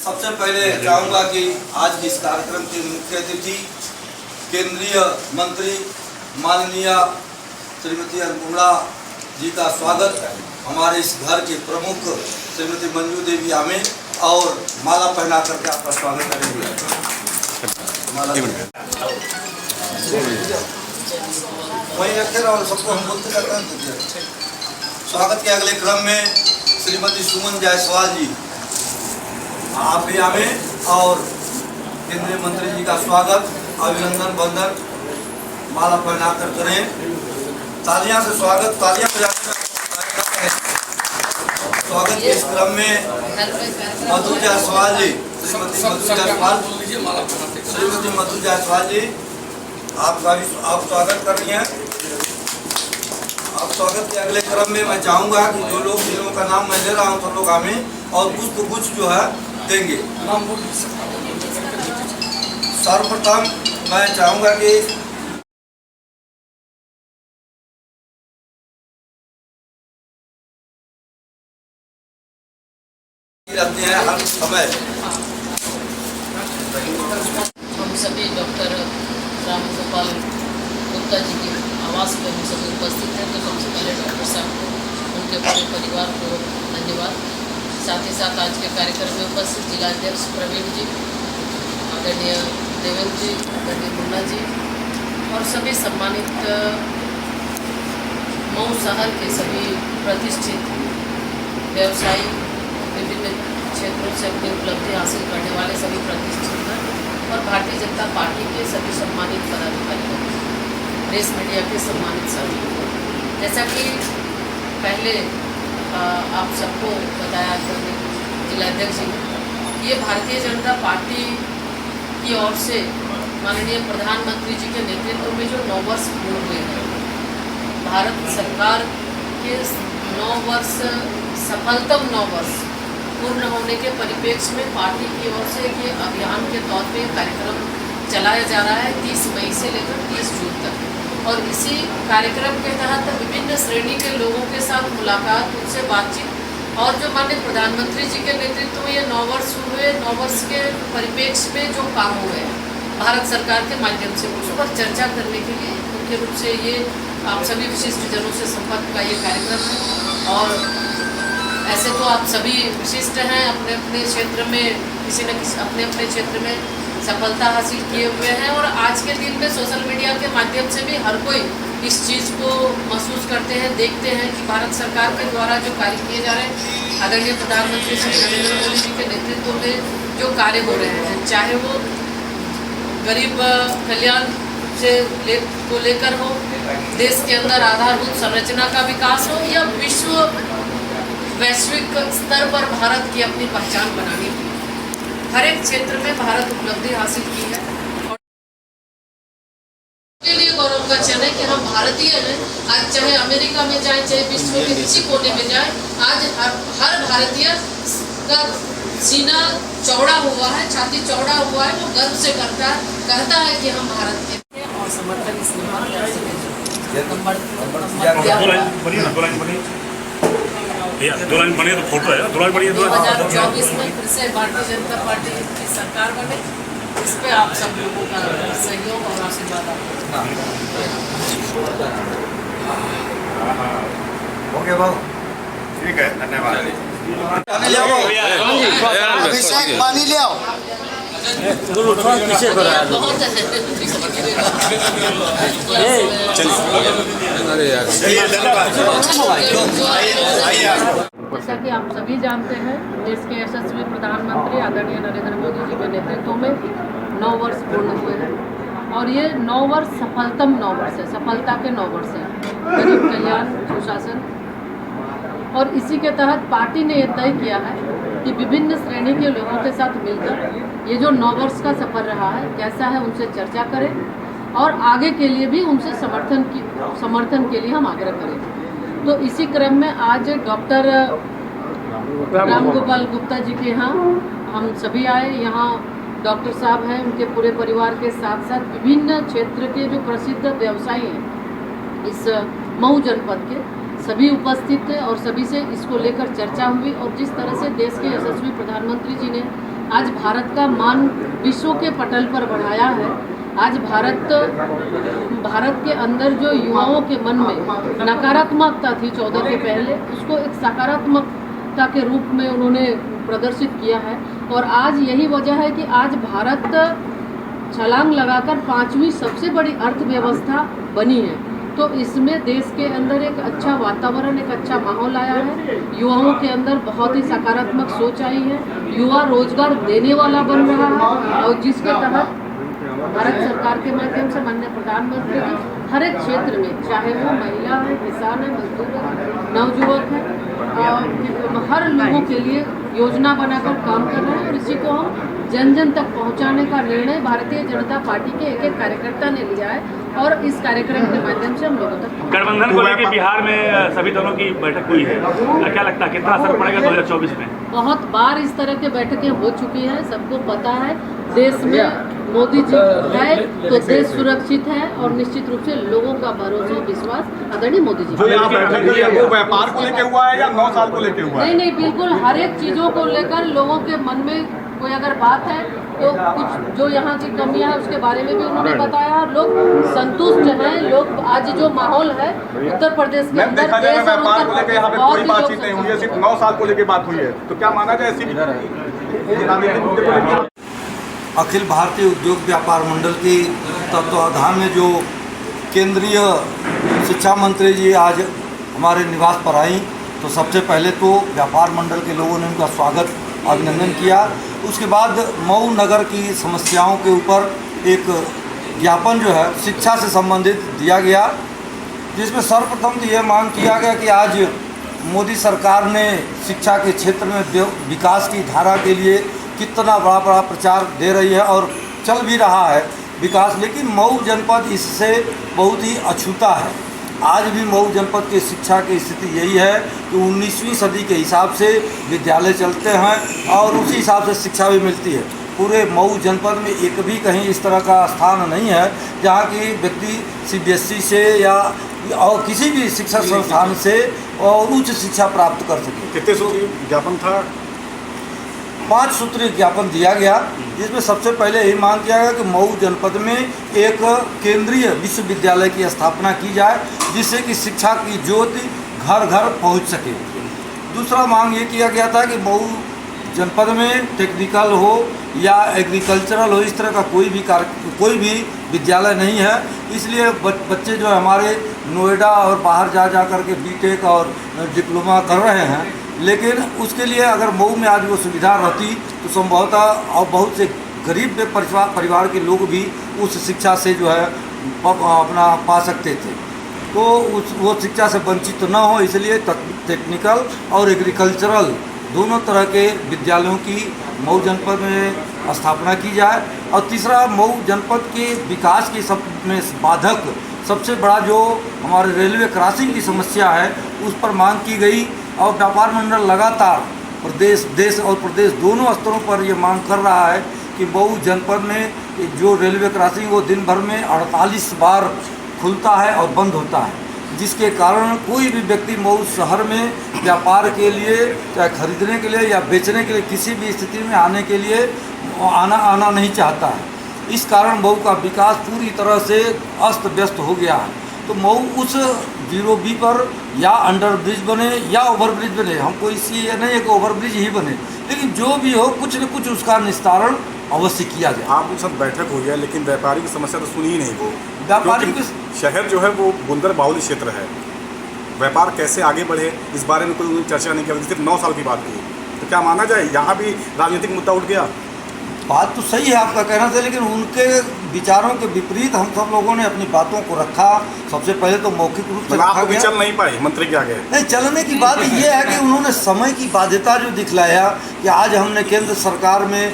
सबसे पहले चाहूँगा कि आज के इस कार्यक्रम के मुख्य अतिथि केंद्रीय मंत्री माननीय श्रीमती अन्नपूर्णा जी का स्वागत हमारे इस घर के प्रमुख श्रीमती मंजू देवी आमे और माला पहना करके आपका स्वागत करेंगे। वहीं रखे और सबको हम बोलते रहते हैं। स्वागत के अगले क्रम में श्रीमती सुमन जायसवाल जी आप भी आवे और केंद्रीय मंत्री जी का स्वागत अभिनंदन बंधन माला पहनाकर करें। तालियां से स्वागत, तालियां बजाकर स्वागत के इस क्रम में मधु जायसवाल जी, श्रीमती मधु जायसवाल जी आपका भी आप स्वागत कर रही हैं। आप स्वागत के अगले क्रम में मैं चाहूँगा कि जो लोग जिलों का नाम मैं ले रहा हूँ तो लोग आवे और पुष्प गुच्छ जो है देंगे। सर्वप्रथम मैं चाहूँगा कि रहते हैं हर समय। हम सभी डॉक्टर रामगोपाल गुप्ता जी के आवास पर हम सभी उपस्थित हैं, तो सबसे पहले डॉक्टर साहब को, उनके पूरे परिवार को धन्यवाद। साथ ही साथ आज के कार्यक्रम में उपस्थित जिलाध्यक्ष प्रवीण जी, आदरणीय देवेंद्र जी, आदरणीय मुन्ना जी और सभी सम्मानित मऊ शहर के सभी प्रतिष्ठित व्यवसायी, विभिन्न क्षेत्रों से अपनी उपलब्धि हासिल करने वाले सभी प्रतिष्ठित और भारतीय जनता पार्टी के सभी सम्मानित पदाधिकारियों, प्रेस मीडिया के सम्मानित साथी। जैसा कि पहले आप सबको बताया जिलाध्यक्ष जी, ये भारतीय जनता पार्टी की ओर से माननीय प्रधानमंत्री जी के नेतृत्व में जो 9 वर्ष पूर्ण हुए हैं, भारत सरकार के 9 वर्ष सफलतम 9 वर्ष पूर्ण होने के परिप्रेक्ष्य में पार्टी की ओर से ये अभियान के तौर पे कार्यक्रम चलाया जा रहा है 30 मई से लेकर 30 जून तक। और इसी कार्यक्रम के तहत विभिन्न श्रेणी के लोगों के साथ मुलाकात, उनसे बातचीत और जो माननीय प्रधानमंत्री जी के नेतृत्व में ये 9 वर्ष हुए, 9 वर्ष के परिप्रेक्ष्य में जो काम हुए हैं भारत सरकार के माध्यम से, उस पर चर्चा करने के लिए मुख्य रूप से ये आप सभी विशिष्ट जनों से संपर्क का ये कार्यक्रम है। और ऐसे तो आप सभी विशिष्ट हैं, अपने अपने क्षेत्र में किसी न किसी अपने अपने क्षेत्र में सफलता हासिल किए हुए हैं और आज के दिन में सोशल मीडिया के माध्यम से भी हर कोई इस चीज़ को महसूस करते हैं, देखते हैं कि भारत सरकार के द्वारा जो कार्य किए जा रहे हैं, आदरणीय प्रधानमंत्री श्री नरेंद्र मोदी जी के नेतृत्व में जो कार्य हो रहे हैं, चाहे वो गरीब कल्याण से को लेकर हो, देश के अंदर आधारभूत संरचना का विकास हो या वैश्विक स्तर पर भारत की अपनी पहचान बनानी थी, हर एक क्षेत्र में भारत उपलब्धि हासिल की है। और के लिए गौरव का क्षण है कि हम भारतीय हैं। आज चाहे अमेरिका में जाए, चाहे विश्व के किसी कोने में जाए, आज हर भारतीय का सीना चौड़ा हुआ है, छाती चौड़ा हुआ है, वो गर्व से कहता है कि हम भारत के हैं और समर्थन इसलिए दो लाइन बनी तो फोटो है, 2024 में फिर से भारतीय जनता पार्टी की सरकार बने, इस पे आप सब लोगों का सहयोग और आशीर्वाद ओके बाबू, ठीक है, धन्यवाद। अभिषेक पानी ले आओ। पीछे बहुत जैसा कि आप सभी जानते हैं, देश के यशस्वी प्रधानमंत्री आदरणीय नरेंद्र मोदी जी के नेतृत्व में 9 वर्ष पूर्ण हुए हैं और ये 9 वर्ष सफलतम 9 वर्ष है, सफलता के 9 वर्ष है, गरीब कल्याण सुशासन। और इसी के तहत पार्टी ने यह तय किया है कि विभिन्न श्रेणी के लोगों के साथ मिलकर ये जो 9 वर्ष का सफर रहा है कैसा है उनसे चर्चा करें और आगे के लिए भी उनसे समर्थन के लिए हम आग्रह करें। तो इसी क्रम में आज डॉक्टर रामगोपाल गुप्ता जी के यहाँ हम सभी आए। यहाँ डॉक्टर साहब हैं, उनके पूरे परिवार के साथ साथ विभिन्न क्षेत्र के जो प्रसिद्ध व्यवसायी हैं इस मऊ जनपद के, सभी उपस्थित थे और सभी से इसको लेकर चर्चा हुई और जिस तरह से देश के यशस्वी प्रधानमंत्री जी ने आज भारत का मान विश्व के पटल पर बढ़ाया है। आज भारत के अंदर जो युवाओं के मन में नकारात्मकता थी 14 के पहले, उसको एक सकारात्मकता के रूप में उन्होंने प्रदर्शित किया है। और आज यही वजह है कि आज भारत छलांग लगाकर 5वीं सबसे बड़ी अर्थव्यवस्था बनी है। तो इसमें देश के अंदर एक अच्छा वातावरण, एक अच्छा माहौल आया है। युवाओं के अंदर बहुत ही सकारात्मक सोच आई है। युवा रोजगार देने वाला बन रहा है, और जिसके तहत भारत सरकार के माध्यम से माननीय प्रधानमंत्री जी हर एक क्षेत्र में, चाहे वो महिला है, किसान है, मजदूर है, नवयुवक है, हर लोगों के लिए योजना बनाकर काम कर रहे हैं। और इसी को हम जन जन तक पहुंचाने का निर्णय भारतीय जनता पार्टी के एक एक कार्यकर्ता ने लिया है, और इस कार्यक्रम के माध्यम से हम लोगों तक। गठबंधन को लेकर बिहार में सभी दलों की बैठक हुई है, क्या लगता है कितना असर पड़ेगा 2024 में? बहुत बार इस तरह के बैठकें हो चुकी हैं, सबको पता है। देश में मोदी जी है तो देश सुरक्षित है, और निश्चित रूप से लोगों का भरोसा, विश्वास आदरणीय मोदी जी। जो यहाँ बैठक हुई है वो व्यापार को लेकर हुआ है या 9 साल को लेकर हुआ है? नहीं, बिल्कुल हर एक चीजों को लेकर लोगों के मन में कोई अगर बात है तो कुछ जो यहाँ की कमियां है उसके बारे में भी उन्होंने बताया। लोग संतुष्ट हैं। लोग आज जो माहौल है उत्तर प्रदेश के अंदर, देखा जाए व्यापार को लेकर यहाँ पे कोई बातचीत नहीं हुई है, सिर्फ 9 साल को लेकर बात हुई है। तो क्या माना जाए ऐसी राजनीतिक मुद्दे को लेकर? अखिल भारतीय उद्योग व्यापार मंडल के तत्वावधान में जो केंद्रीय शिक्षा मंत्री जी आज हमारे निवास पर आई, तो सबसे पहले तो व्यापार मंडल के लोगों ने उनका स्वागत, अभिनंदन किया। उसके बाद मऊ नगर की समस्याओं के ऊपर एक ज्ञापन जो है शिक्षा से संबंधित दिया गया, जिसमें सर्वप्रथम तो ये मांग किया गया कि आज मोदी सरकार ने शिक्षा के क्षेत्र में विकास की धारा के लिए कितना बड़ा प्रचार दे रही है, और चल भी रहा है विकास, लेकिन मऊ जनपद इससे बहुत ही अछूता है। आज भी मऊ जनपद की शिक्षा की स्थिति यही है कि 19वीं सदी के हिसाब से विद्यालय चलते हैं, और उसी हिसाब से शिक्षा भी मिलती है। पूरे मऊ जनपद में एक भी कहीं इस तरह का स्थान नहीं है जहाँ की व्यक्ति CBSE से या और किसी भी शिक्षा संस्थान से और उच्च शिक्षा प्राप्त कर सके। कितने सूत्री ज्ञापन था? 5 सूत्रीय ज्ञापन दिया गया, जिसमें सबसे पहले यही मांग किया गया कि मऊ जनपद में एक केंद्रीय विश्वविद्यालय की स्थापना की जाए, जिससे कि शिक्षा की ज्योति घर घर पहुंच सके। दूसरा मांग ये किया गया था कि मऊ जनपद में टेक्निकल हो या एग्रीकल्चरल हो, इस तरह का कोई भी विद्यालय नहीं है। इसलिए बच्चे जो हमारे नोएडा और बाहर जा कर के BTech और डिप्लोमा कर रहे हैं, लेकिन उसके लिए अगर मऊ में आज वो सुविधा रहती तो संभवतः और बहुत से गरीब परिवार के लोग भी उस शिक्षा से जो है अपना पा सकते थे। तो वो शिक्षा से वंचित न हो, इसलिए टेक्निकल और एग्रीकल्चरल दोनों तरह के विद्यालयों की मऊ जनपद में स्थापना की जाए। और तीसरा, मऊ जनपद के विकास की बाधक सबसे बड़ा जो हमारे रेलवे क्रॉसिंग की समस्या है उस पर मांग की गई, और व्यापार मंडल लगातार देश और प्रदेश दोनों स्तरों पर ये मांग कर रहा है कि मऊ जनपद में जो रेलवे क्रॉसिंग वो दिन भर में 48 बार खुलता है और बंद होता है, जिसके कारण कोई भी व्यक्ति मऊ शहर में व्यापार के लिए, चाहे खरीदने के लिए या बेचने के लिए, किसी भी स्थिति में आने के लिए आना नहीं चाहता है। इस कारण मऊ का विकास पूरी तरह से अस्त व्यस्त हो गया है। तो मऊ उस 0B पर या अंडर ब्रिज बने या ओवर ब्रिज बने, हमको इसलिए ये नहीं है कि ओवर ब्रिज ही बने, लेकिन जो भी हो कुछ न कुछ उसका निस्तारण अवश्य किया जाए। आप सब बैठक हो गया, लेकिन व्यापारी की समस्या तो सुनी ही नहीं वो। व्यापारी शहर जो है वो बुंदर बाहुल्य क्षेत्र है, व्यापार कैसे आगे बढ़े इस बारे में कोई चर्चा नहीं की, सिर्फ 9 साल की बात की। तो क्या माना जाए यहाँ भी राजनीतिक मुद्दा उठ गया? बात तो सही है आपका कहना से, लेकिन उनके विचारों के विपरीत हम सब लोगों ने अपनी बातों को रखा। सबसे पहले तो मौखिक रूप से रखा गया। चल नहीं पाए मंत्री के आगे? नहीं, चलने की बात ये है कि उन्होंने समय की बाध्यता जो दिखलाया कि आज हमने केंद्र सरकार में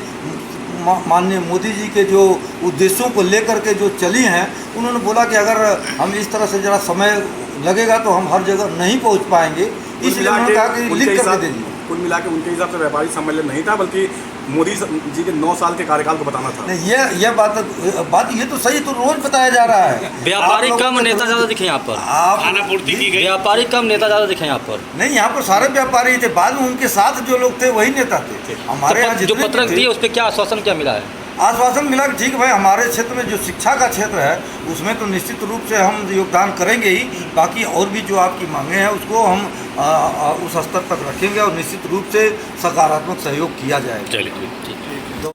माननीय मोदी जी के जो उद्देश्यों को लेकर के जो चली हैं, उन्होंने बोला कि अगर हम इस तरह से ज़रा समय लगेगा तो हम हर जगह नहीं पहुंच पाएंगे, इसलिए उन्होंने कहा कि लिख करके दे दीजिए। कुल मिला के उनके हिसाब से व्यापारी सम्मेलन नहीं था, बल्कि मोदी जी के 9 साल के कार्यकाल को बताना था। नहीं, ये बात ये तो सही, तो रोज बताया जा रहा है। व्यापारी कम नेता ज़्यादा दिखे यहाँ पर, आप खानापूर्ति की गई। व्यापारी कम नेता ज़्यादा दिखे यहाँ पर। नहीं, यहाँ पर सारे व्यापारी थे, बाद में उनके साथ जो लोग थे वही नेता थे। हमारे यहाँ तो जो जितने पत्रक भी थे, दिए उस पर क्या आश्वासन क्या मिला है? आश्वासन मिला कि ठीक भाई, हमारे क्षेत्र में जो शिक्षा का क्षेत्र है उसमें तो निश्चित रूप से हम योगदान करेंगे ही, बाकी और भी जो आपकी मांगे हैं उसको हम उस स्तर तक रखेंगे और निश्चित रूप से सकारात्मक सहयोग किया जाएगा। चलिए ठीक।